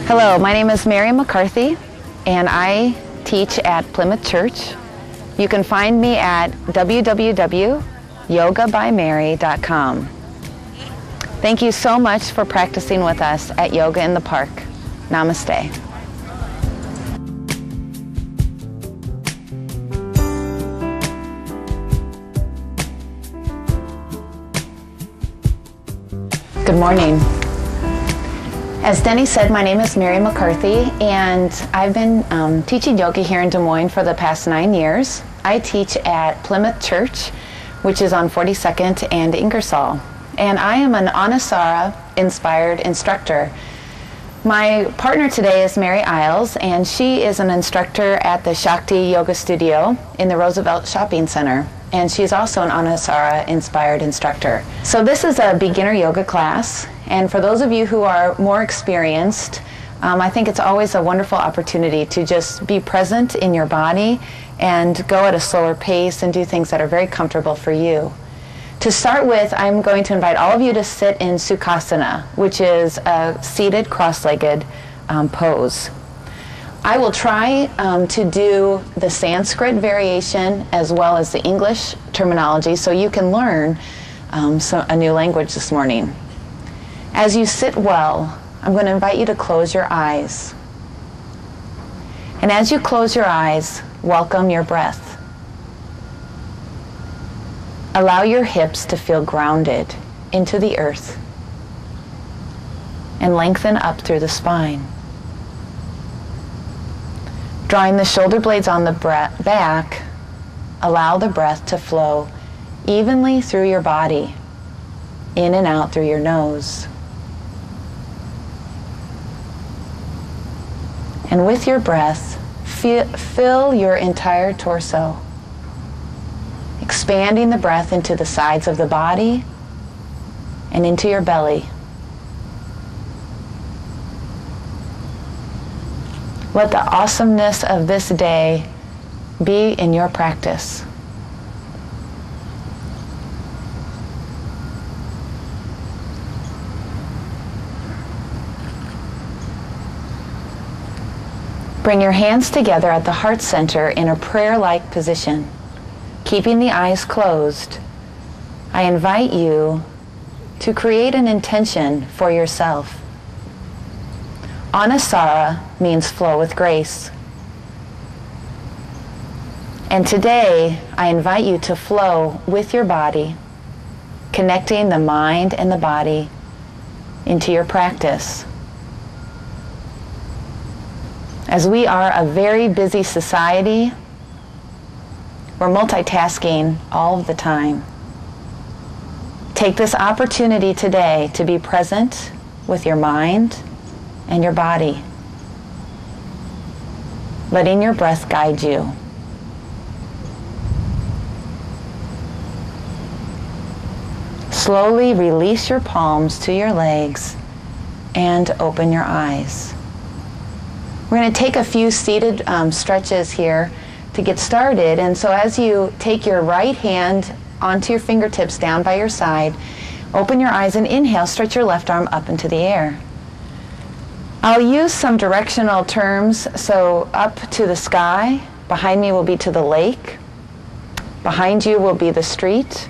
Hello, my name is Mary McCarthy, and I teach at Plymouth Church. You can find me at www.yogabymary.com. Thank you so much for practicing with us at Yoga in the Park. Namaste. Good morning. As Denny said, my name is Mary McCarthy, and I've been teaching yoga here in Des Moines for the past 9 years. I teach at Plymouth Church, which is on 42nd and Ingersoll, and I am an Anusara-inspired instructor. My partner today is Mary Isles, and she is an instructor at the Shakti Yoga Studio in the Roosevelt Shopping Center, and she's also an Anusara-inspired instructor. So this is a beginner yoga class, and for those of you who are more experienced, I think it's always a wonderful opportunity to just be present in your body and go at a slower pace and do things that are very comfortable for you. To start with, I'm going to invite all of you to sit in Sukhasana, which is a seated cross-legged pose. I will try to do the Sanskrit variation as well as the English terminology so you can learn a new language this morning. As you sit well, I'm going to invite you to close your eyes. And as you close your eyes, welcome your breath. Allow your hips to feel grounded into the earth and lengthen up through the spine. Drawing the shoulder blades on the back, allow the breath to flow evenly through your body, in and out through your nose. And with your breath, fill your entire torso, expanding the breath into the sides of the body and into your belly. Let the awesomeness of this day be in your practice. Bring your hands together at the heart center in a prayer-like position. Keeping the eyes closed, I invite you to create an intention for yourself. Anusara means flow with grace. And today, I invite you to flow with your body, connecting the mind and the body into your practice. As we are a very busy society, we're multitasking all of the time. Take this opportunity today to be present with your mind and your body, letting your breath guide you. Slowly release your palms to your legs and open your eyes. We're going to take a few seated stretches here to get started, and so as you take your right hand onto your fingertips down by your side, open your eyes and inhale, stretch your left arm up into the air. I'll use some directional terms, so up to the sky, behind me will be to the lake, behind you will be the street,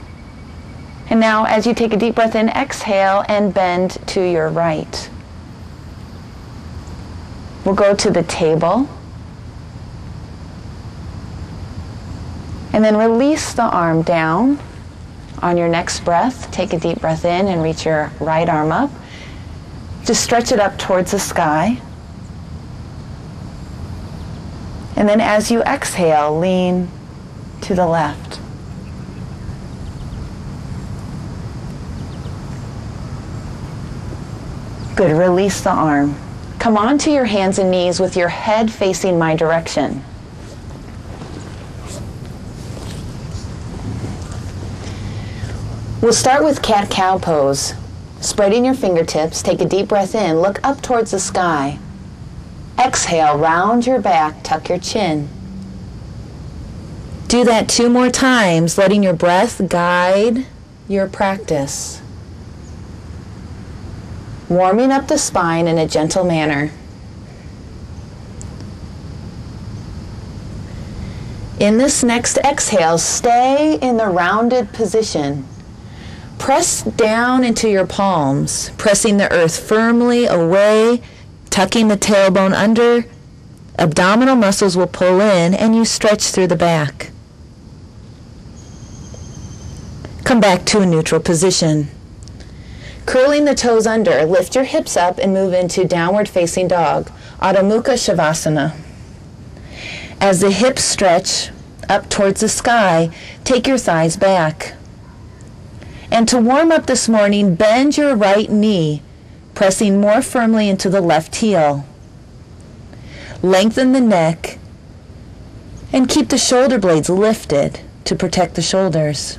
and now as you take a deep breath in, exhale and bend to your right. We'll go to the table, and then release the arm down. On your next breath, take a deep breath in and reach your right arm up. Just stretch it up towards the sky. And then as you exhale, lean to the left. Good, release the arm. Come onto your hands and knees with your head facing my direction. We'll start with cat-cow pose. Spreading your fingertips, take a deep breath in, look up towards the sky. Exhale, round your back, tuck your chin. Do that 2 more times, letting your breath guide your practice. Warming up the spine in a gentle manner. In this next exhale, stay in the rounded position. Press down into your palms, pressing the earth firmly away, tucking the tailbone under. Abdominal muscles will pull in and you stretch through the back. Come back to a neutral position. Curling the toes under, lift your hips up and move into downward facing dog, Adho Mukha Shavasana. As the hips stretch up towards the sky, take your thighs back. And to warm up this morning, bend your right knee, pressing more firmly into the left heel. Lengthen the neck and keep the shoulder blades lifted to protect the shoulders.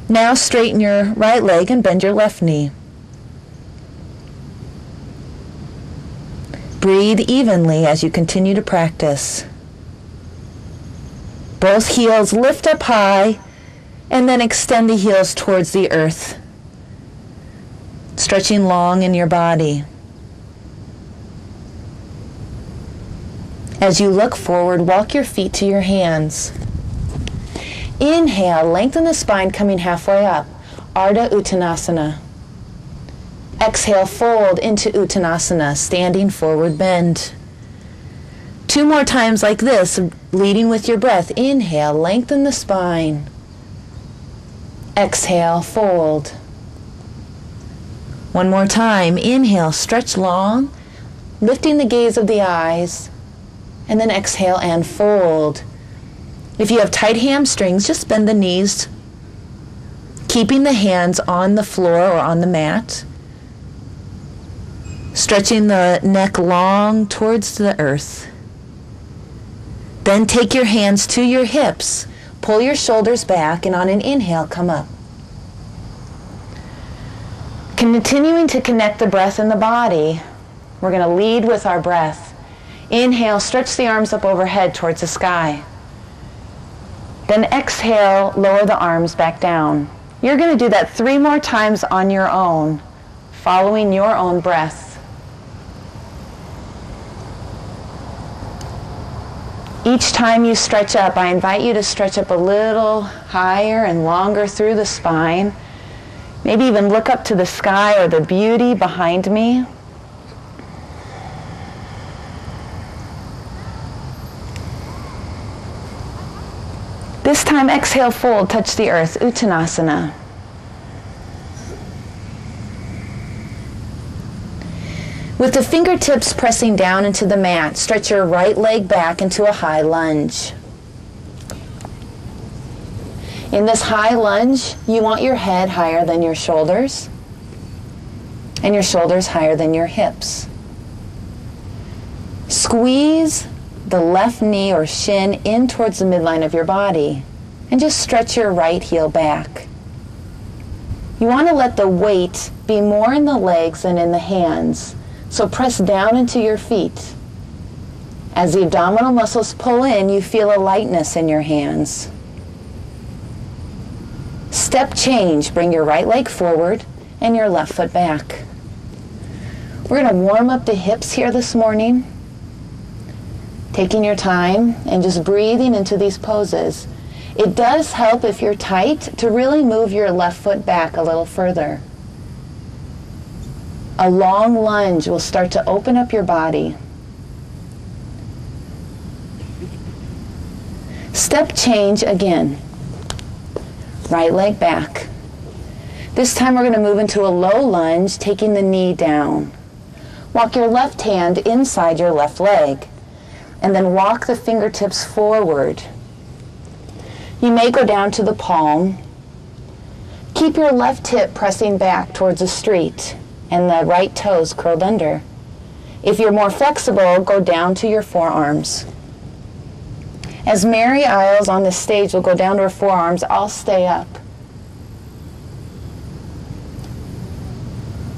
Now straighten your right leg and bend your left knee. Breathe evenly as you continue to practice. Both heels lift up high and then extend the heels towards the earth, stretching long in your body. As you look forward, walk your feet to your hands. Inhale, lengthen the spine coming halfway up, Ardha Uttanasana. Exhale, fold into Uttanasana, standing forward bend. 2 more times like this, leading with your breath. Inhale, lengthen the spine. Exhale, fold. 1 more time. Inhale, stretch long, lifting the gaze of the eyes, and then exhale and fold. If you have tight hamstrings, just bend the knees, keeping the hands on the floor or on the mat, stretching the neck long towards the earth. Then take your hands to your hips, pull your shoulders back, and on an inhale, come up. Continuing to connect the breath and the body, we're going to lead with our breath. Inhale, stretch the arms up overhead towards the sky. Then exhale, lower the arms back down. You're going to do that 3 more times on your own, following your own breath. Each time you stretch up, I invite you to stretch up a little higher and longer through the spine. Maybe even look up to the sky or the beauty behind me. This time, exhale, fold, touch the earth, Uttanasana. With the fingertips pressing down into the mat, stretch your right leg back into a high lunge. In this high lunge, you want your head higher than your shoulders, and your shoulders higher than your hips. Squeeze the left knee or shin in towards the midline of your body, and just stretch your right heel back. You want to let the weight be more in the legs than in the hands. So press down into your feet. As the abdominal muscles pull in, you feel a lightness in your hands. Step change. Bring your right leg forward and your left foot back. We're going to warm up the hips here this morning. Taking your time and just breathing into these poses. It does help if you're tight to really move your left foot back a little further. A long lunge will start to open up your body. Step change again. Right leg back. This time we're going to move into a low lunge, taking the knee down. Walk your left hand inside your left leg, and then walk the fingertips forward. You may go down to the palm. Keep your left hip pressing back towards the street, and the right toes curled under. If you're more flexible, go down to your forearms. As Mary Isles on the stage will go down to her forearms, I'll stay up.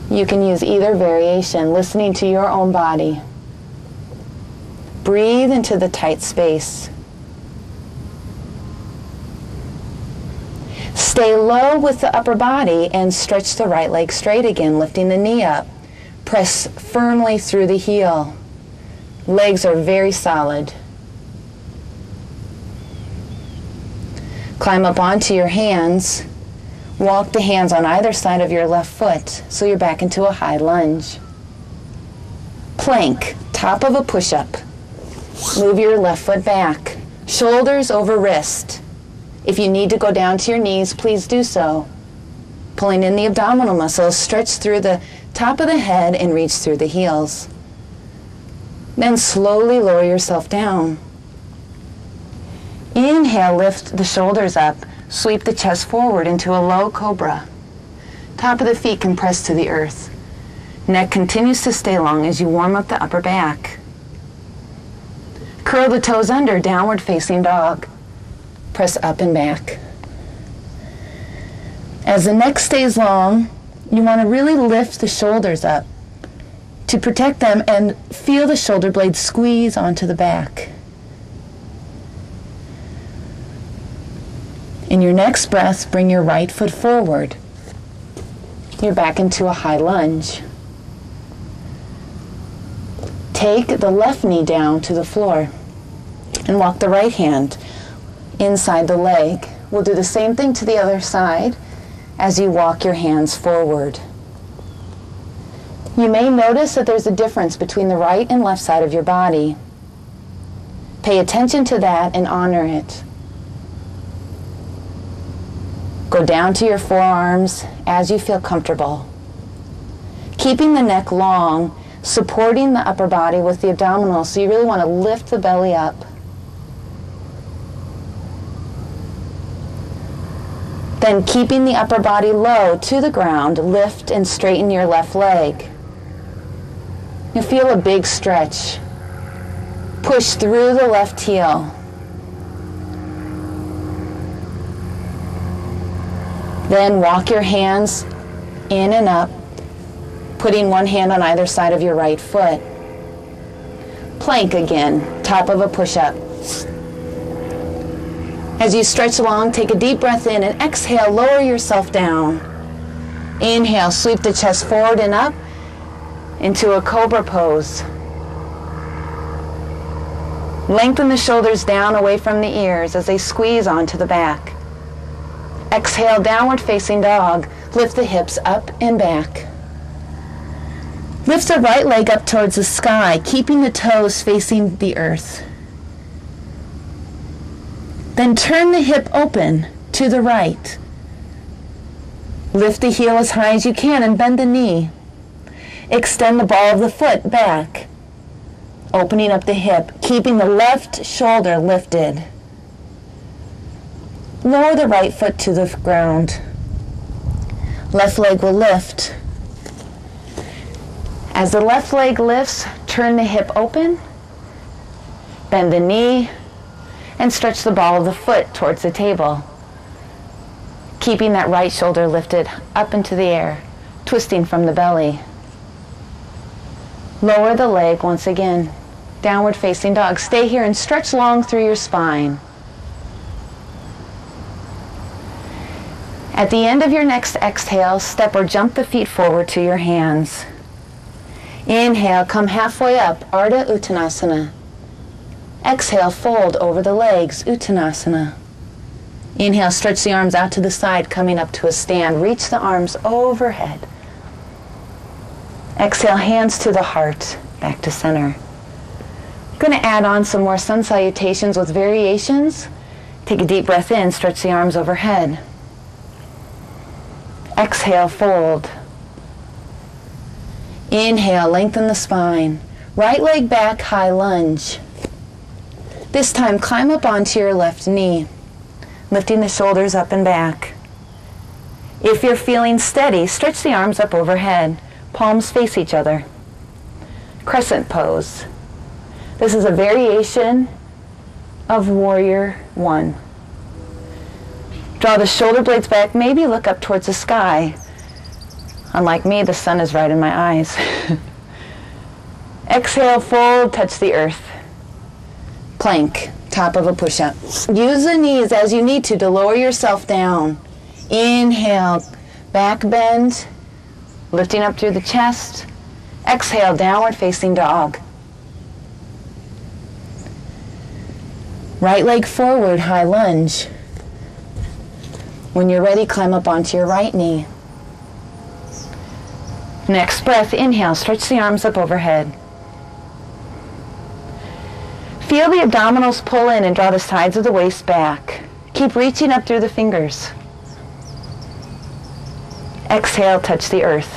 You can use either variation, listening to your own body. Breathe into the tight space. Stay low with the upper body and stretch the right leg straight again, lifting the knee up. Press firmly through the heel. Legs are very solid. Climb up onto your hands. Walk the hands on either side of your left foot so you're back into a high lunge. Plank, top of a push-up. Move your left foot back. Shoulders over wrist. If you need to go down to your knees, please do so. Pulling in the abdominal muscles, stretch through the top of the head and reach through the heels. Then slowly lower yourself down. Inhale, lift the shoulders up. Sweep the chest forward into a low cobra. Top of the feet compressed to the earth. Neck continues to stay long as you warm up the upper back. Curl the toes under, downward facing dog. Press up and back. As the neck stays long, you want to really lift the shoulders up to protect them and feel the shoulder blades squeeze onto the back. In your next breath, bring your right foot forward. You're back into a high lunge. Take the left knee down to the floor and walk the right hand inside the leg. We'll do the same thing to the other side as you walk your hands forward. You may notice that there's a difference between the right and left side of your body. Pay attention to that and honor it. Go down to your forearms as you feel comfortable. Keeping the neck long, supporting the upper body with the abdominals, so you really want to lift the belly up. Then keeping the upper body low to the ground, lift and straighten your left leg. You feel a big stretch. Push through the left heel. Then walk your hands in and up, putting one hand on either side of your right foot. Plank again, top of a push-up. As you stretch along, take a deep breath in and exhale, lower yourself down. Inhale, sweep the chest forward and up into a cobra pose. Lengthen the shoulders down away from the ears as they squeeze onto the back. Exhale, downward facing dog. Lift the hips up and back. Lift the right leg up towards the sky, keeping the toes facing the earth. Then turn the hip open to the right. Lift the heel as high as you can and bend the knee. Extend the ball of the foot back, opening up the hip, keeping the left shoulder lifted. Lower the right foot to the ground. Left leg will lift. As the left leg lifts, turn the hip open, bend the knee, and stretch the ball of the foot towards the table. Keeping that right shoulder lifted up into the air, twisting from the belly. Lower the leg once again. Downward facing dog. Stay here and stretch long through your spine. At the end of your next exhale, step or jump the feet forward to your hands. Inhale, come halfway up, Ardha Uttanasana. Exhale, fold over the legs, Uttanasana. Inhale, stretch the arms out to the side, coming up to a stand. Reach the arms overhead. Exhale, hands to the heart, back to center. I'm going to add on some more sun salutations with variations. Take a deep breath in, stretch the arms overhead. Exhale, fold. Inhale, lengthen the spine. Right leg back, high lunge. This time, climb up onto your left knee, lifting the shoulders up and back. If you're feeling steady, stretch the arms up overhead. Palms face each other. Crescent pose. This is a variation of Warrior One. Draw the shoulder blades back, maybe look up towards the sky. Unlike me, the sun is right in my eyes. Exhale, fold, touch the earth. Plank, top of a push-up. Use the knees as you need to lower yourself down. Inhale, back bend, lifting up through the chest. Exhale, downward facing dog. Right leg forward, high lunge. When you're ready, climb up onto your right knee. Next breath, inhale, stretch the arms up overhead. Feel the abdominals pull in and draw the sides of the waist back. Keep reaching up through the fingers. Exhale, touch the earth.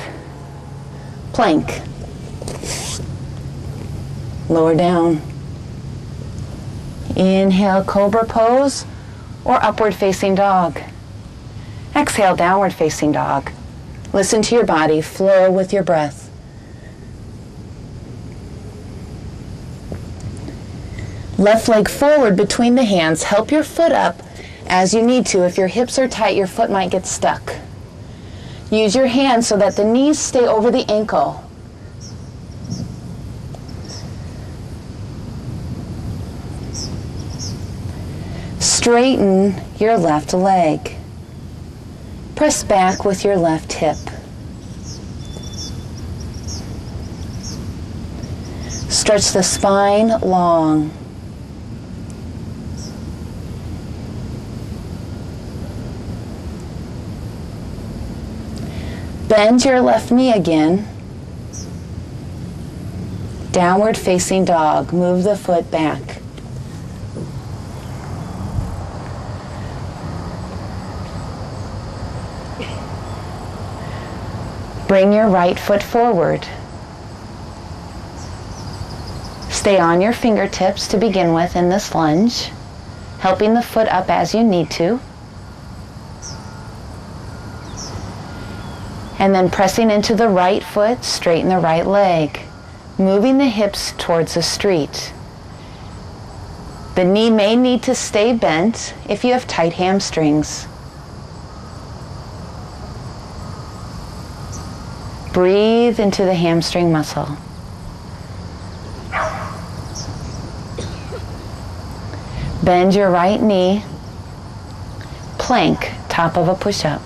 Plank. Lower down. Inhale, cobra pose or upward facing dog. Exhale, downward facing dog. Listen to your body, flow with your breath. Left leg forward between the hands. Help your foot up as you need to. If your hips are tight, your foot might get stuck. Use your hands so that the knees stay over the ankle. Straighten your left leg. Press back with your left hip. Stretch the spine long. Bend your left knee again. Downward facing dog. Move the foot back. Bring your right foot forward. Stay on your fingertips to begin with in this lunge, helping the foot up as you need to. And then pressing into the right foot, straighten the right leg, moving the hips towards the street. The knee may need to stay bent if you have tight hamstrings. Breathe into the hamstring muscle. Bend your right knee, plank, top of a push-up.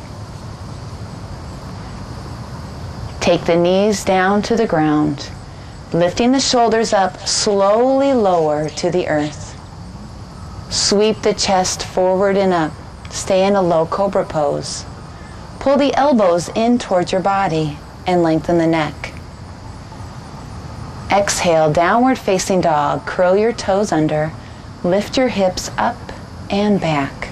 Take the knees down to the ground, lifting the shoulders up, slowly lower to the earth. Sweep the chest forward and up. Stay in a low cobra pose. Pull the elbows in towards your body and lengthen the neck. Exhale, downward facing dog. Curl your toes under. Lift your hips up and back.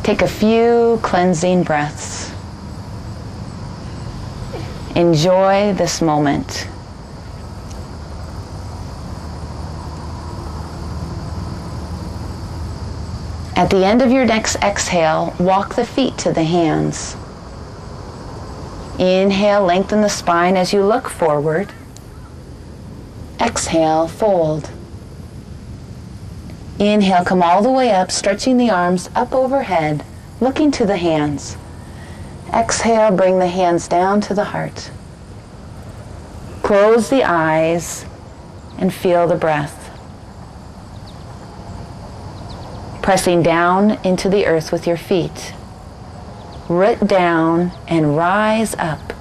Take a few cleansing breaths. Enjoy this moment. At the end of your next exhale, walk the feet to the hands. Inhale, lengthen the spine as you look forward. Exhale, fold. Inhale, come all the way up, stretching the arms up overhead, looking to the hands. Exhale, bring the hands down to the heart. Close the eyes and feel the breath. Pressing down into the earth with your feet. Root down and rise up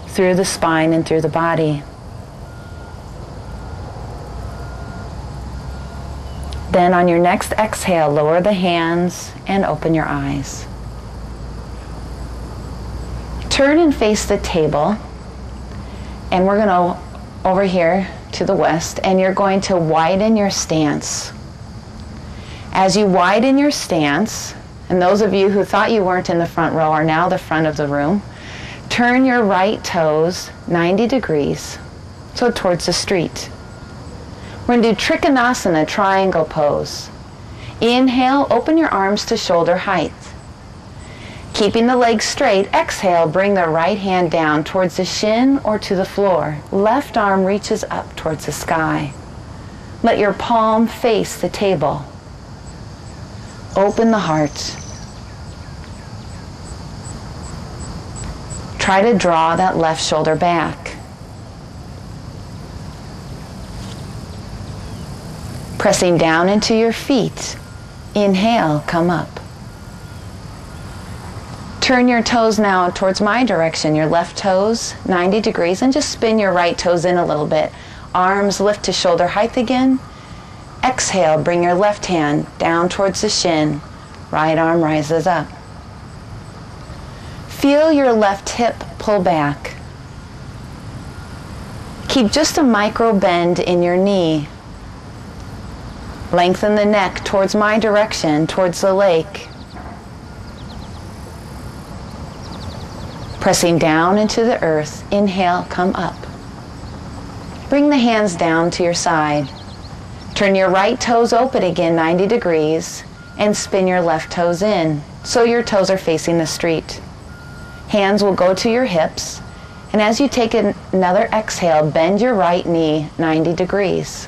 through the spine and through the body. Then on your next exhale, lower the hands and open your eyes. Turn and face the table. And we're going to over here to the west, and you're going to widen your stance. As you widen your stance, and those of you who thought you weren't in the front row are now the front of the room, turn your right toes 90 degrees, so towards the street. We're going to do Trikonasana, triangle pose. Inhale, open your arms to shoulder height. Keeping the legs straight, exhale, bring the right hand down towards the shin or to the floor. Left arm reaches up towards the sky. Let your palm face the table. Open the heart. Try to draw that left shoulder back. Pressing down into your feet. Inhale, come up. Turn your toes now towards my direction, your left toes 90 degrees, and just spin your right toes in a little bit. Arms lift to shoulder height again. Exhale, bring your left hand down towards the shin. Right arm rises up. Feel your left hip pull back. Keep just a micro bend in your knee. Lengthen the neck towards my direction, towards the lake. Pressing down into the earth, inhale, come up. Bring the hands down to your side. Turn your right toes open again 90 degrees and spin your left toes in so your toes are facing the street. Hands will go to your hips, and as you take another exhale, bend your right knee 90 degrees.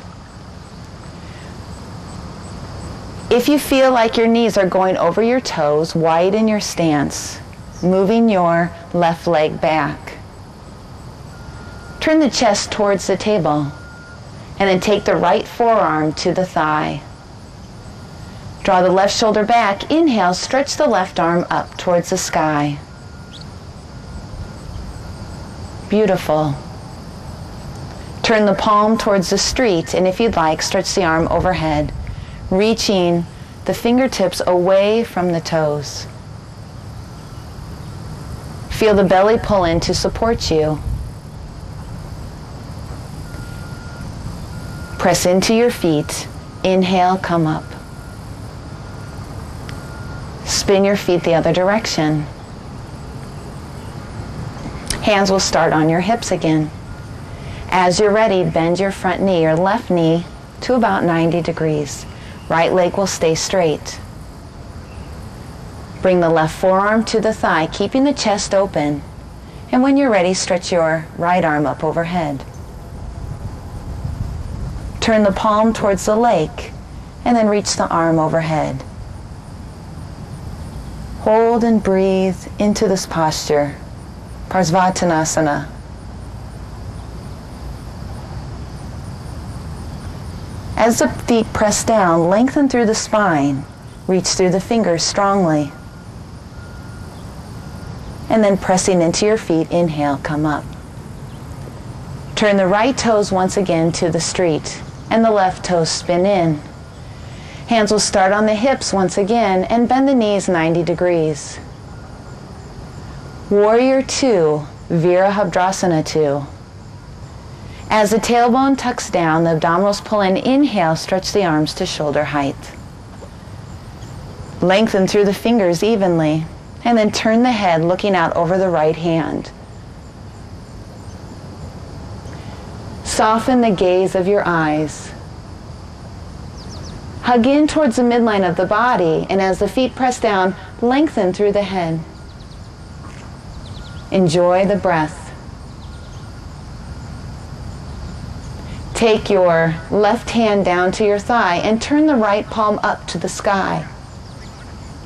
If you feel like your knees are going over your toes, widen your stance, moving your left leg back. Turn the chest towards the table, and then take the right forearm to the thigh. Draw the left shoulder back. Inhale, stretch the left arm up towards the sky. Beautiful. Turn the palm towards the street, and if you'd like, stretch the arm overhead, reaching the fingertips away from the toes. Feel the belly pull in to support you. Press into your feet. Inhale, come up. Spin your feet the other direction. Hands will start on your hips again. As you're ready, bend your front knee, your left knee, to about 90 degrees. Right leg will stay straight. Bring the left forearm to the thigh, keeping the chest open. And when you're ready, stretch your right arm up overhead. Turn the palm towards the lake, and then reach the arm overhead. Hold and breathe into this posture, Parsvatanasana. As the feet press down, lengthen through the spine. Reach through the fingers strongly. And then pressing into your feet, inhale, come up. Turn the right toes once again to the street, and the left toes spin in. Hands will start on the hips once again, and bend the knees 90 degrees. Warrior 2, Virabhadrasana 2. As the tailbone tucks down, the abdominals pull in. Inhale, stretch the arms to shoulder height. Lengthen through the fingers evenly, and then turn the head looking out over the right hand. Soften the gaze of your eyes. Hug in towards the midline of the body, and as the feet press down, lengthen through the head. Enjoy the breath. Take your left hand down to your thigh and turn the right palm up to the sky.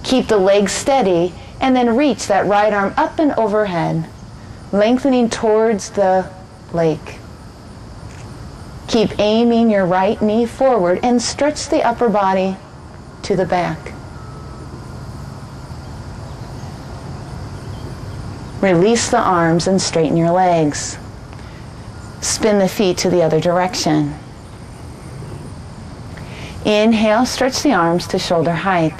Keep the legs steady and then reach that right arm up and overhead, lengthening towards the lake. Keep aiming your right knee forward and stretch the upper body to the back. Release the arms and straighten your legs. Spin the feet to the other direction. Inhale, stretch the arms to shoulder height.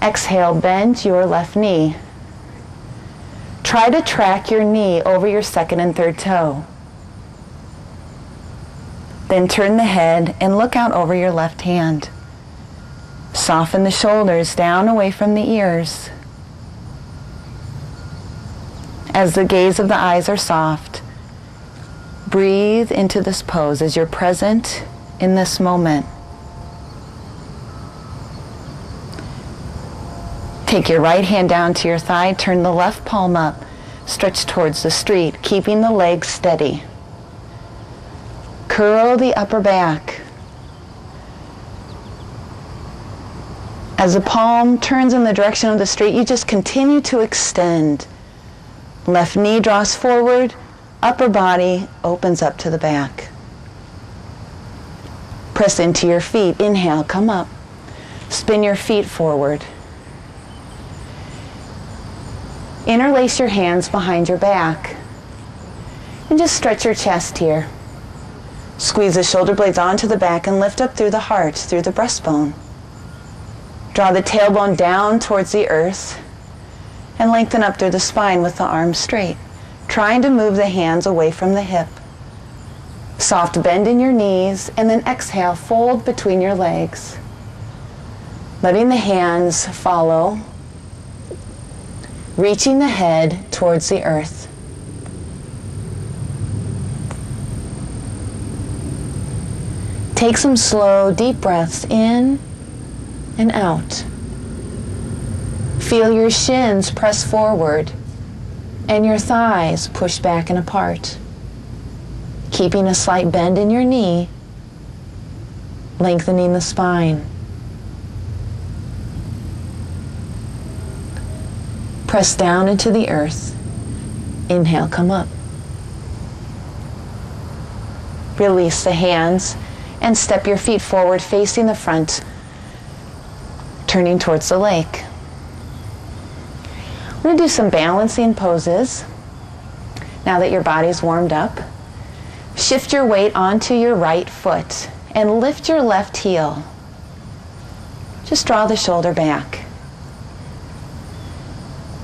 Exhale, bend your left knee. Try to track your knee over your second and third toe. Then turn the head and look out over your left hand. Soften the shoulders down away from the ears. As the gaze of the eyes are soft, breathe into this pose as you're present in this moment. Take your right hand down to your thigh, turn the left palm up, stretch towards the street, keeping the legs steady. Curl the upper back. As the palm turns in the direction of the street, you just continue to extend. Left knee draws forward, upper body opens up to the back. Press into your feet. Inhale, come up. Spin your feet forward. Interlace your hands behind your back. And just stretch your chest here. Squeeze the shoulder blades onto the back and lift up through the heart, through the breastbone. Draw the tailbone down towards the earth and lengthen up through the spine with the arms straight, trying to move the hands away from the hip. Soft bend in your knees, and then exhale, fold between your legs. Letting the hands follow, reaching the head towards the earth. Take some slow, deep breaths in and out. Feel your shins press forward and your thighs push back and apart. Keeping a slight bend in your knee, lengthening the spine. Press down into the earth. Inhale, come up. Release the hands and step your feet forward facing the front, turning towards the lake. We're going to do some balancing poses now that your body's warmed up. Shift your weight onto your right foot and lift your left heel. Just draw the shoulder back.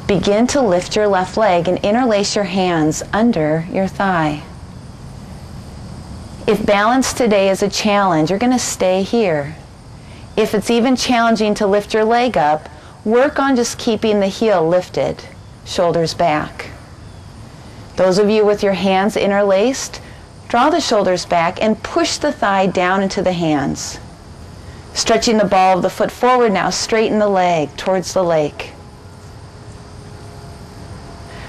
Begin to lift your left leg and interlace your hands under your thigh. If balance today is a challenge, you're going to stay here. If it's even challenging to lift your leg up, work on just keeping the heel lifted, shoulders back. Those of you with your hands interlaced, draw the shoulders back and push the thigh down into the hands. Stretching the ball of the foot forward now, straighten the leg towards the lake.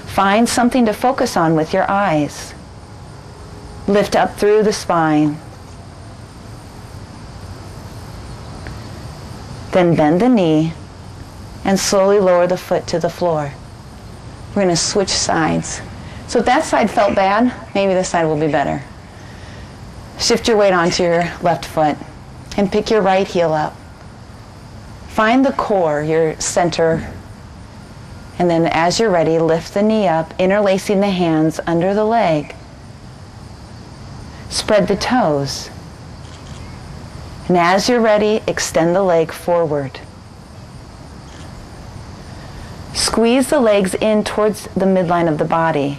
Find something to focus on with your eyes. Lift up through the spine. Then bend the knee and slowly lower the foot to the floor. We're going to switch sides. So if that side felt bad, maybe this side will be better. Shift your weight onto your left foot and pick your right heel up. Find the core, your center. And then as you're ready, lift the knee up, interlacing the hands under the leg. Spread the toes. And as you're ready, extend the leg forward. Squeeze the legs in towards the midline of the body.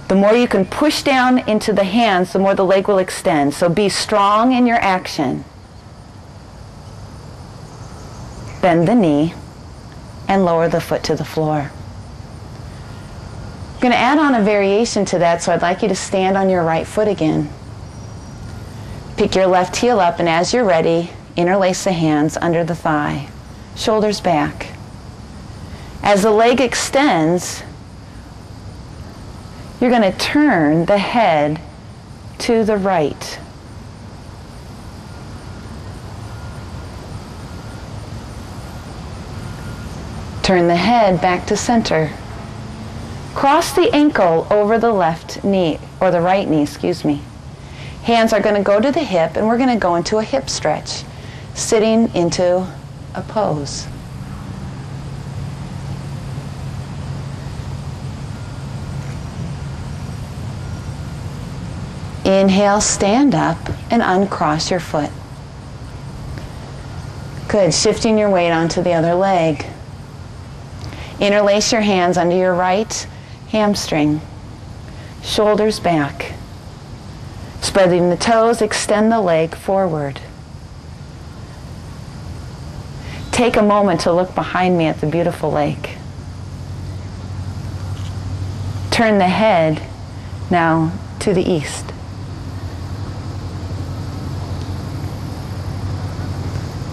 The more you can push down into the hands, the more the leg will extend. So be strong in your action. Bend the knee and lower the foot to the floor. I'm going to add on a variation to that, so I'd like you to stand on your right foot again. Pick your left heel up, and as you're ready, interlace the hands under the thigh, shoulders back. As the leg extends, you're going to turn the head to the right. Turn the head back to center. Cross the ankle over the left knee, or the right knee, excuse me. Hands are going to go to the hip, and we're going to go into a hip stretch, sitting into a pose. Inhale, stand up and uncross your foot. Good, shifting your weight onto the other leg. Interlace your hands under your right hamstring. Shoulders back. Spreading the toes, extend the leg forward. Take a moment to look behind me at the beautiful lake. Turn the head now to the east.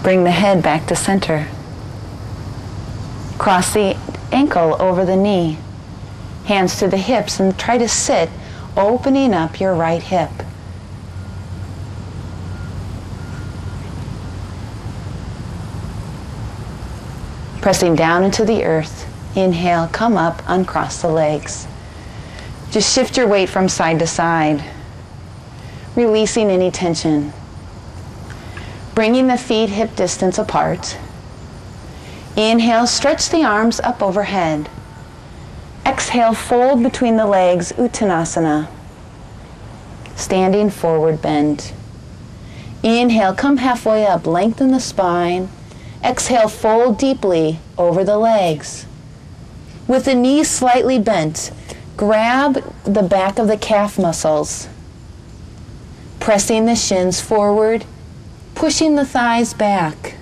Bring the head back to center. Cross the ankle over the knee. Hands to the hips, and try to sit, opening up your right hip. Pressing down into the earth. Inhale, come up, uncross the legs. Just shift your weight from side to side, releasing any tension. Bringing the feet hip distance apart. Inhale, stretch the arms up overhead. Exhale, fold between the legs, Uttanasana. standing forward bend. Inhale, come halfway up, lengthen the spine. Exhale, fold deeply over the legs. With the knees slightly bent, grab the back of the calf muscles, pressing the shins forward, pushing the thighs back.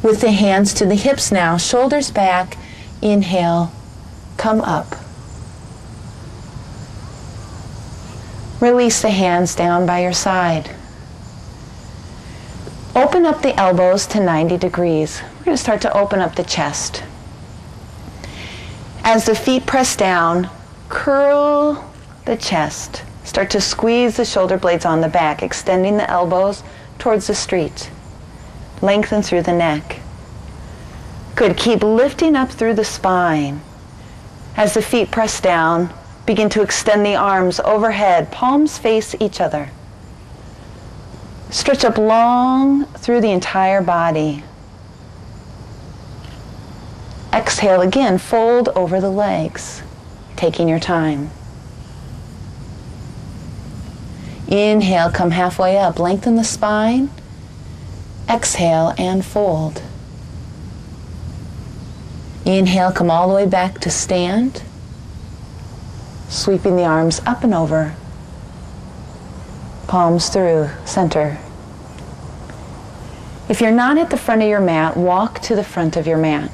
With the hands to the hips now, shoulders back, inhale, come up. Release the hands down by your side. Open up the elbows to 90 degrees. We're going to start to open up the chest. As the feet press down, curl the chest. Start to squeeze the shoulder blades on the back, extending the elbows towards the street. Lengthen through the neck. Good. Keep lifting up through the spine. As the feet press down, begin to extend the arms overhead, palms face each other. Stretch up long through the entire body. Exhale again, fold over the legs, taking your time. Inhale, come halfway up, lengthen the spine. Exhale and fold. Inhale, come all the way back to stand. Sweeping the arms up and over. Palms through, center. If you're not at the front of your mat, walk to the front of your mat.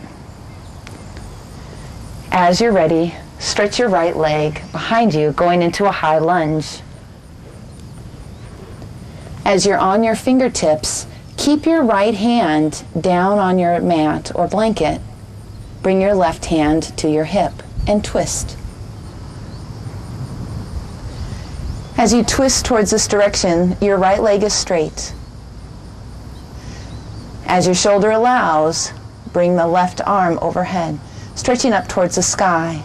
As you're ready, stretch your right leg behind you, going into a high lunge. As you're on your fingertips, keep your right hand down on your mat or blanket. Bring your left hand to your hip and twist. As you twist towards this direction, your right leg is straight. As your shoulder allows, bring the left arm overhead, stretching up towards the sky.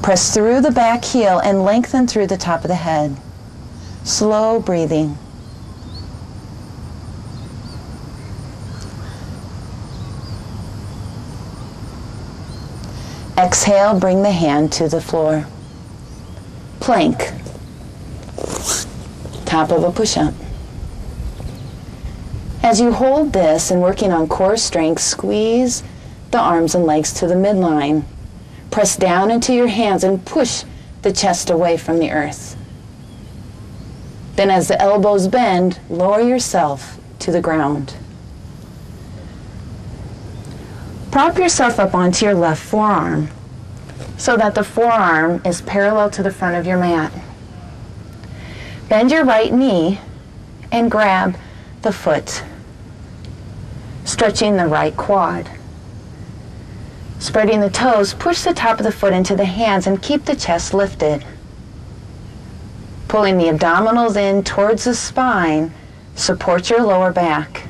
Press through the back heel and lengthen through the top of the head. Slow breathing. Exhale, bring the hand to the floor. Plank. Top of a push-up. As you hold this and working on core strength, squeeze the arms and legs to the midline. Press down into your hands and push the chest away from the earth. Then as the elbows bend, lower yourself to the ground. Prop yourself up onto your left forearm so that the forearm is parallel to the front of your mat. Bend your right knee and grab the foot, stretching the right quad. Spreading the toes, push the top of the foot into the hands and keep the chest lifted. Pulling the abdominals in towards the spine, support your lower back.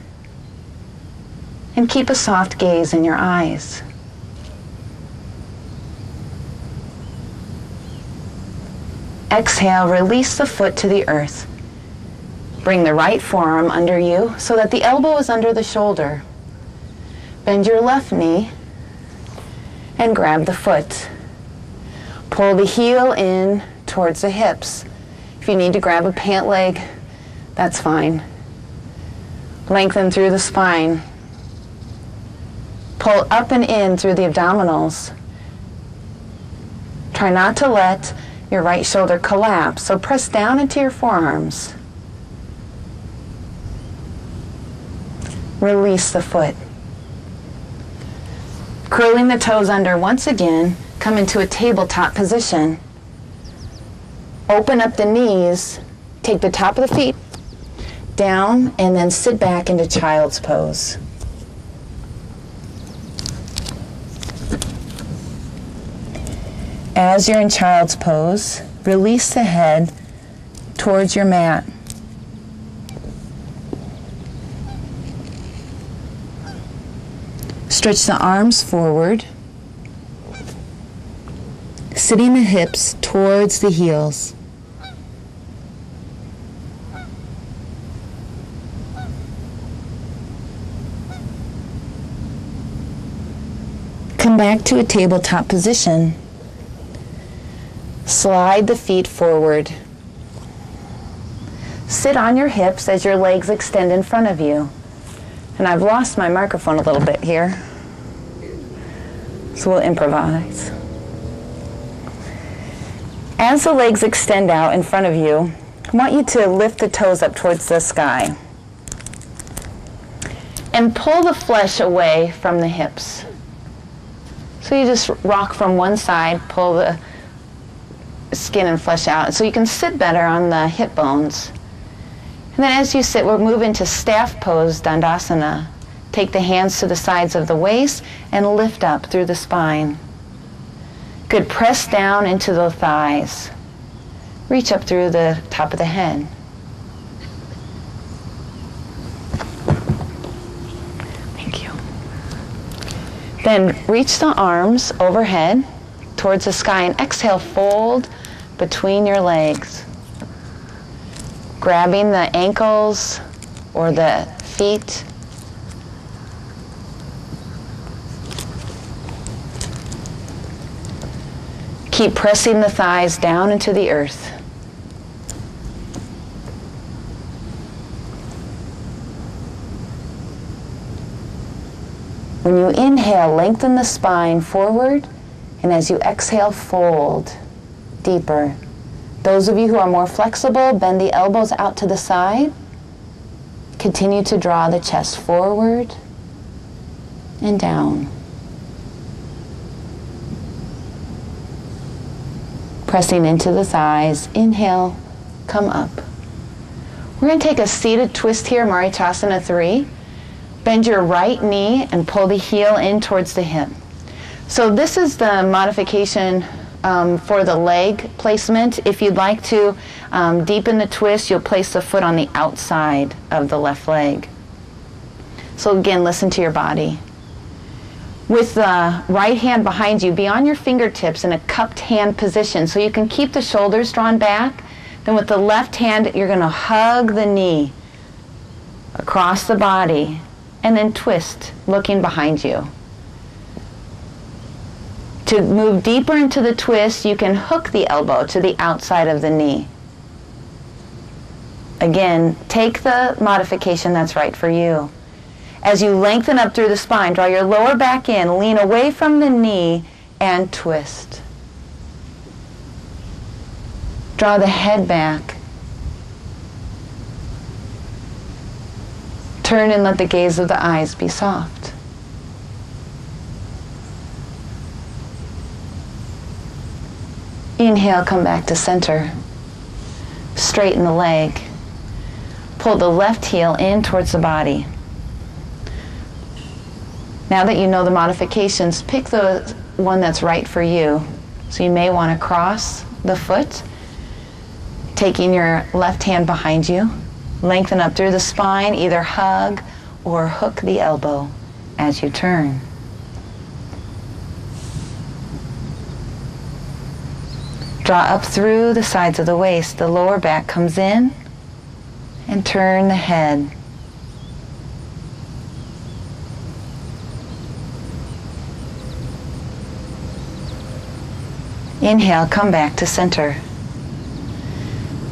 And keep a soft gaze in your eyes. Exhale, release the foot to the earth. Bring the right forearm under you so that the elbow is under the shoulder. Bend your left knee and grab the foot. Pull the heel in towards the hips. If you need to grab a pant leg, that's fine. Lengthen through the spine. Pull up and in through the abdominals. Try not to let your right shoulder collapse, so press down into your forearms. Release the foot. Curling the toes under once again, come into a tabletop position. Open up the knees, take the top of the feet down, and then sit back into child's pose. As you're in child's pose, release the head towards your mat. Stretch the arms forward, sitting the hips towards the heels. Come back to a tabletop position. Slide the feet forward. Sit on your hips as your legs extend in front of you. And I've lost my microphone a little bit here, so we'll improvise. As the legs extend out in front of you, I want you to lift the toes up towards the sky and pull the flesh away from the hips. So you just rock from one side, pull the skin and flesh out, so you can sit better on the hip bones. And then as you sit, we'll move into staff pose, Dandasana. Take the hands to the sides of the waist and lift up through the spine. Good, press down into the thighs. Reach up through the top of the head. Thank you. Then reach the arms overhead towards the sky and exhale, fold between your legs. Grabbing the ankles or the feet. Keep pressing the thighs down into the earth. When you inhale, lengthen the spine forward, and as you exhale, fold deeper. Those of you who are more flexible, bend the elbows out to the side. Continue to draw the chest forward and down. Pressing into the thighs. Inhale, come up. We're going to take a seated twist here, Marichasana 3. Bend your right knee and pull the heel in towards the hip. So this is the modification for the leg placement. If you'd like to deepen the twist, you'll place the foot on the outside of the left leg. So again, listen to your body. With the right hand behind you, be on your fingertips in a cupped hand position so you can keep the shoulders drawn back. Then with the left hand, you're going to hug the knee across the body and then twist, looking behind you. To move deeper into the twist, you can hook the elbow to the outside of the knee. Again, take the modification that's right for you. As you lengthen up through the spine, draw your lower back in, lean away from the knee, and twist. Draw the head back. Turn and let the gaze of the eyes be soft. Inhale, come back to center. Straighten the leg. Pull the left heel in towards the body. Now that you know the modifications, pick the one that's right for you. So you may want to cross the foot, taking your left hand behind you. Lengthen up through the spine, either hug or hook the elbow as you turn. Draw up through the sides of the waist. The lower back comes in and turn the head. Inhale, come back to center.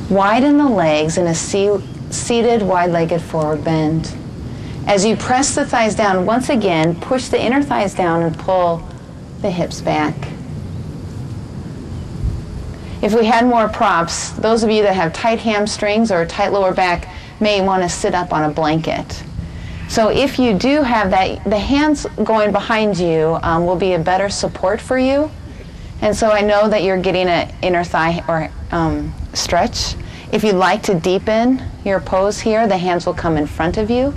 Widen the legs in a seated, wide-legged forward bend. As you press the thighs down, once again, push the inner thighs down and pull the hips back. If we had more props, those of you that have tight hamstrings or a tight lower back may want to sit up on a blanket. So if you do have that, the hands going behind you will be a better support for you. And so I know that you're getting an inner thigh or stretch. If you'd like to deepen your pose here, the hands will come in front of you.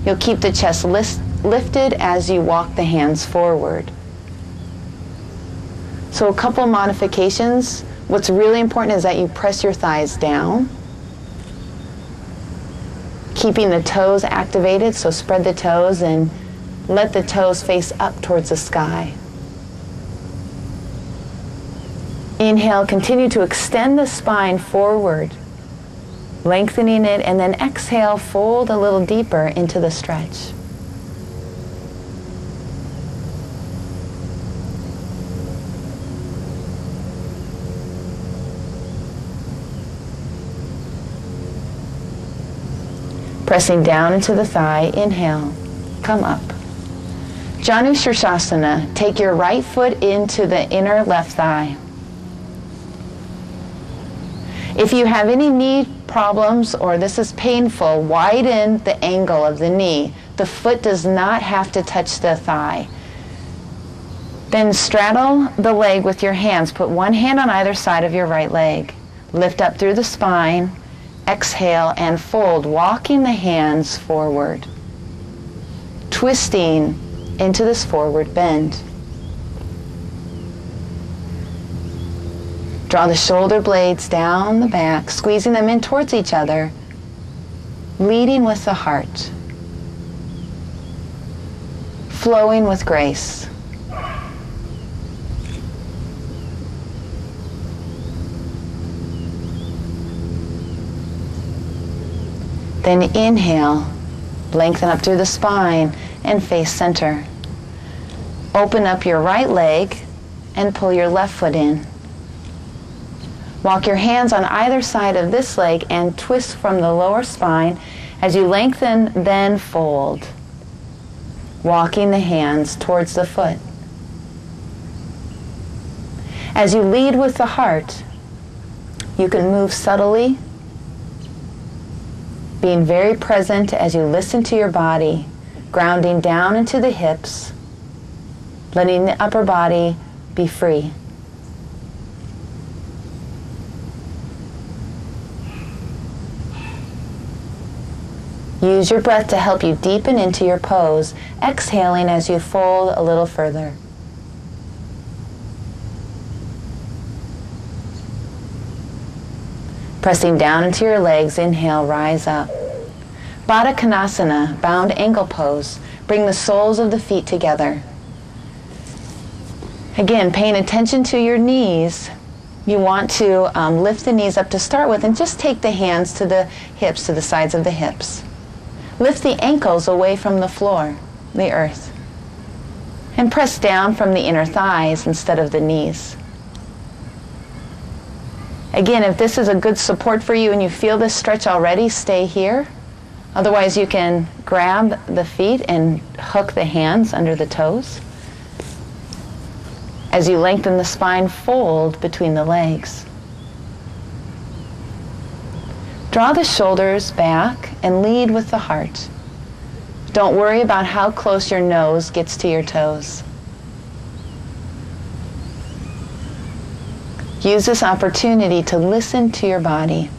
You'll keep the chest lifted as you walk the hands forward. So a couple modifications. What's really important is that you press your thighs down, keeping the toes activated, so spread the toes and let the toes face up towards the sky. Inhale, continue to extend the spine forward, lengthening it, and then exhale, fold a little deeper into the stretch. Pressing down into the thigh, inhale, come up. Janu Shirshasana, take your right foot into the inner left thigh. If you have any knee problems or this is painful, widen the angle of the knee. The foot does not have to touch the thigh. Then straddle the leg with your hands. Put one hand on either side of your right leg. Lift up through the spine. Exhale and fold, walking the hands forward. Twisting into this forward bend. Draw the shoulder blades down the back, squeezing them in towards each other, leading with the heart, flowing with grace. Then inhale, lengthen up through the spine and face center. Open up your right leg and pull your left foot in. Walk your hands on either side of this leg and twist from the lower spine. As you lengthen, then fold. Walking the hands towards the foot. As you lead with the heart, you can move subtly, being very present as you listen to your body, grounding down into the hips, letting the upper body be free. Use your breath to help you deepen into your pose, exhaling as you fold a little further. Pressing down into your legs, inhale, rise up. Baddha Konasana, bound ankle pose. Bring the soles of the feet together. Again, paying attention to your knees. You want to lift the knees up to start with and just take the hands to the hips, to the sides of the hips. Lift the ankles away from the floor, the earth. And press down from the inner thighs instead of the knees. Again, if this is a good support for you and you feel this stretch already, stay here. Otherwise, you can grab the feet and hook the hands under the toes. As you lengthen the spine, fold between the legs. Draw the shoulders back and lead with the heart. Don't worry about how close your nose gets to your toes. Use this opportunity to listen to your body.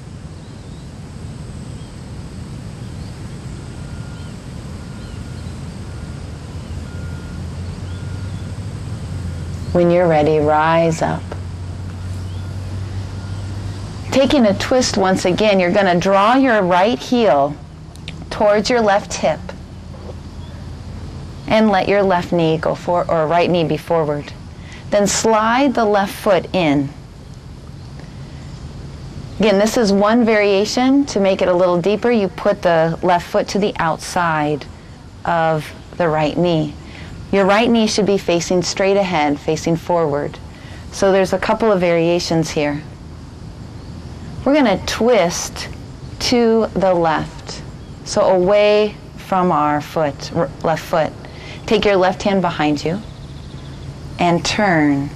When you're ready, rise up. Taking a twist once again, you're going to draw your right heel towards your left hip and let your left knee go forward, or right knee be forward. Then slide the left foot in. Again, this is one variation. To make it a little deeper, you put the left foot to the outside of the right knee. Your right knee should be facing straight ahead, facing forward. So there's a couple of variations here. We're going to twist to the left, so away from our foot, left foot. Take your left hand behind you and turn,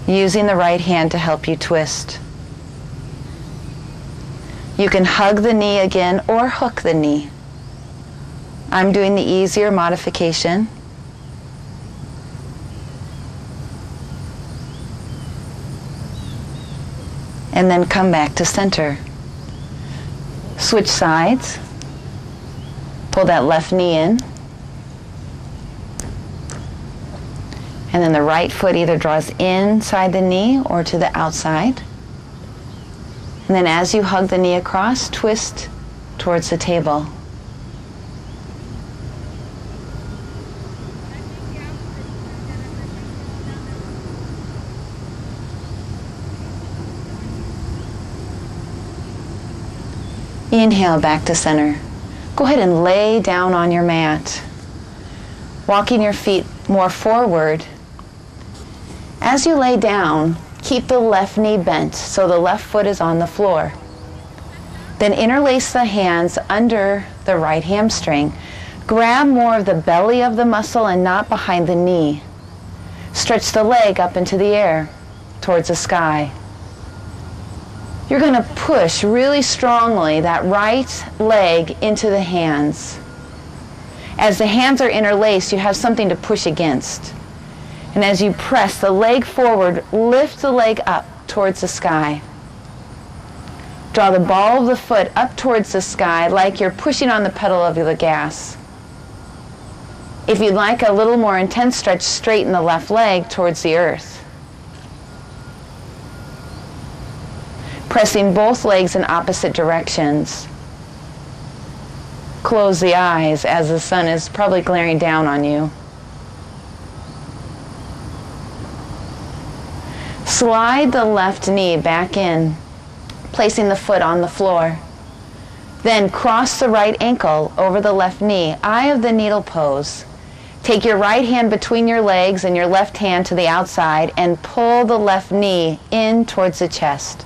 using the right hand to help you twist. You can hug the knee again or hook the knee. I'm doing the easier modification. And then come back to center. Switch sides. Pull that left knee in. And then the right foot either draws inside the knee or to the outside. And then as you hug the knee across, twist towards the table. Inhale back to center. Go ahead and lay down on your mat, walking your feet more forward. As you lay down, keep the left knee bent so the left foot is on the floor. Then interlace the hands under the right hamstring. Grab more of the belly of the muscle and not behind the knee. Stretch the leg up into the air towards the sky. You're going to push really strongly that right leg into the hands. As the hands are interlaced, you have something to push against. And as you press the leg forward, lift the leg up towards the sky. Draw the ball of the foot up towards the sky like you're pushing on the pedal of the gas. If you'd like a little more intense stretch, straighten the left leg towards the earth. Pressing both legs in opposite directions. Close the eyes as the sun is probably glaring down on you. Slide the left knee back in, placing the foot on the floor. Then cross the right ankle over the left knee, eye of the needle pose. Take your right hand between your legs and your left hand to the outside and pull the left knee in towards the chest.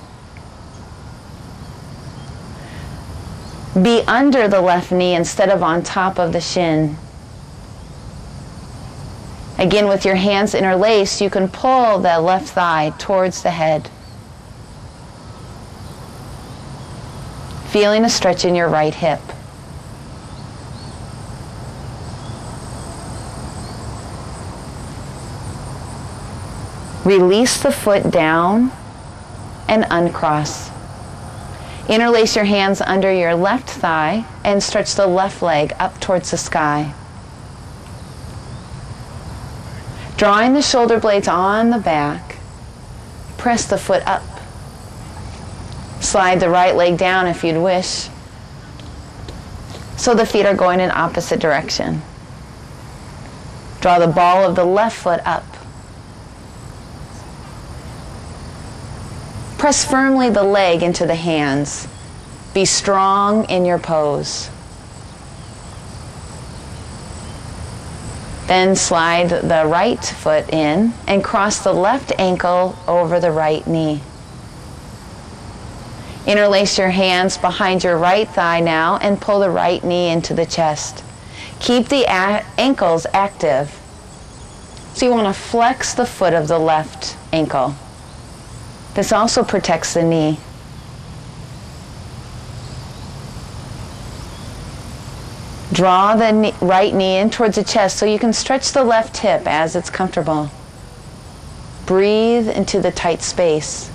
Be under the left knee instead of on top of the shin. Again, with your hands interlaced, you can pull the left thigh towards the head. Feeling a stretch in your right hip. Release the foot down and uncross. Interlace your hands under your left thigh and stretch the left leg up towards the sky. Drawing the shoulder blades on the back, press the foot up. Slide the right leg down if you'd wish, so the feet are going in opposite direction. Draw the ball of the left foot up. Press firmly the leg into the hands. Be strong in your pose. Then slide the right foot in and cross the left ankle over the right knee. Interlace your hands behind your right thigh now and pull the right knee into the chest. Keep the ankles active. So you want to flex the foot of the left ankle. This also protects the knee. Draw the right knee in towards the chest so you can stretch the left hip as it's comfortable. Breathe into the tight space.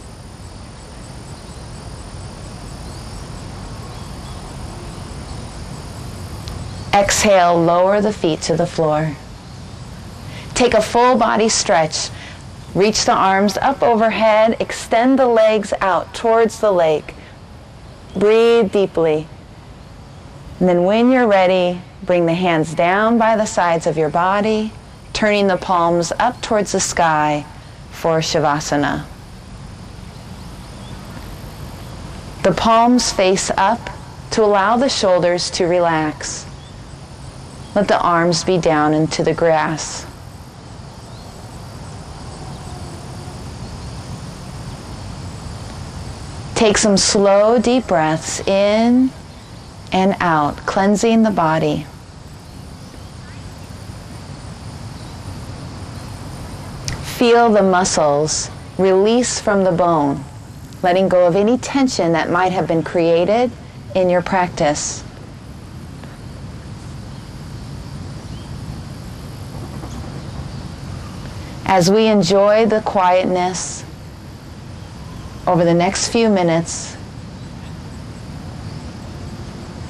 Exhale, lower the feet to the floor. Take a full body stretch. Reach the arms up overhead, extend the legs out towards the lake. Breathe deeply. And then when you're ready, bring the hands down by the sides of your body, turning the palms up towards the sky for Shavasana. The palms face up to allow the shoulders to relax. Let the arms be down into the grass. Take some slow, deep breaths in and out, cleansing the body. Feel the muscles release from the bone, letting go of any tension that might have been created in your practice. As we enjoy the quietness over the next few minutes,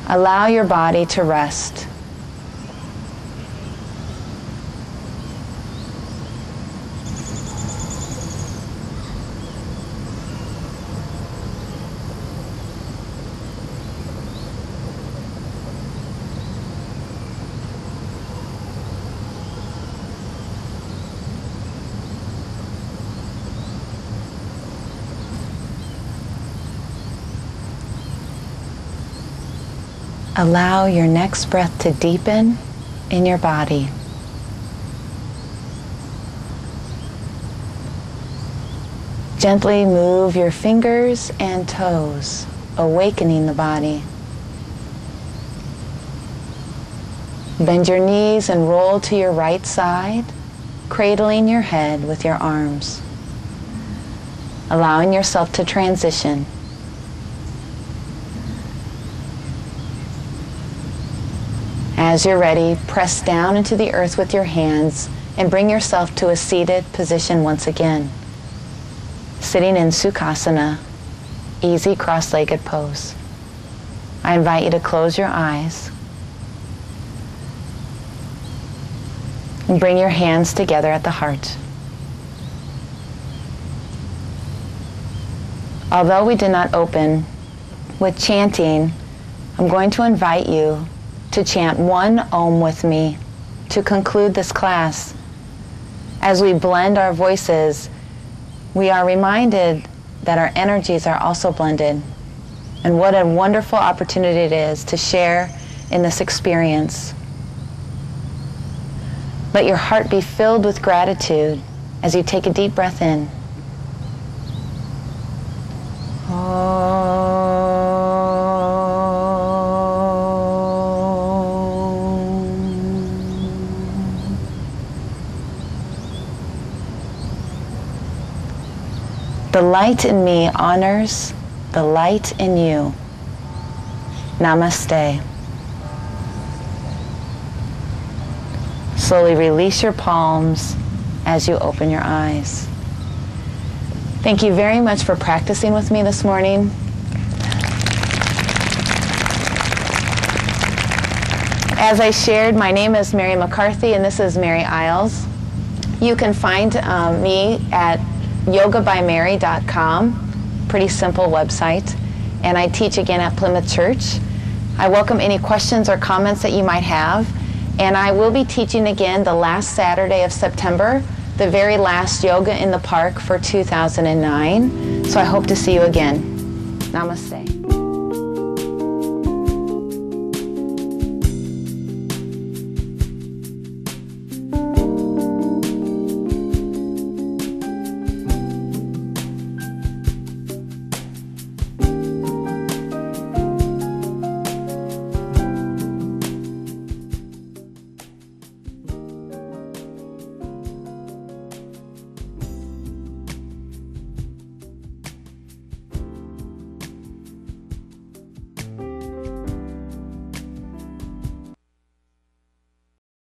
allow your body to rest. Allow your next breath to deepen in your body. Gently move your fingers and toes awakening the body. Bend your knees and roll to your right side, cradling your head with your arms, allowing yourself to transition. As you're ready, press down into the earth with your hands and bring yourself to a seated position once again, sitting in Sukhasana, easy cross-legged pose. I invite you to close your eyes and bring your hands together at the heart. Although we did not open with chanting, I'm going to invite you to chant one Om with me to conclude this class. As we blend our voices, we are reminded that our energies are also blended. And what a wonderful opportunity it is to share in this experience. Let your heart be filled with gratitude as you take a deep breath in. The light in me honors the light in you. Namaste. Slowly release your palms as you open your eyes. Thank you very much for practicing with me this morning. As I shared, my name is Mary McCarthy and this is Mary Isles. You can find me at yogabymary.com, pretty simple website, and I teach again at Plymouth Church. I welcome any questions or comments that you might have, and I will be teaching again the last Saturday of September, the very last Yoga in the Park for 2009, so I hope to see you again. Namaste.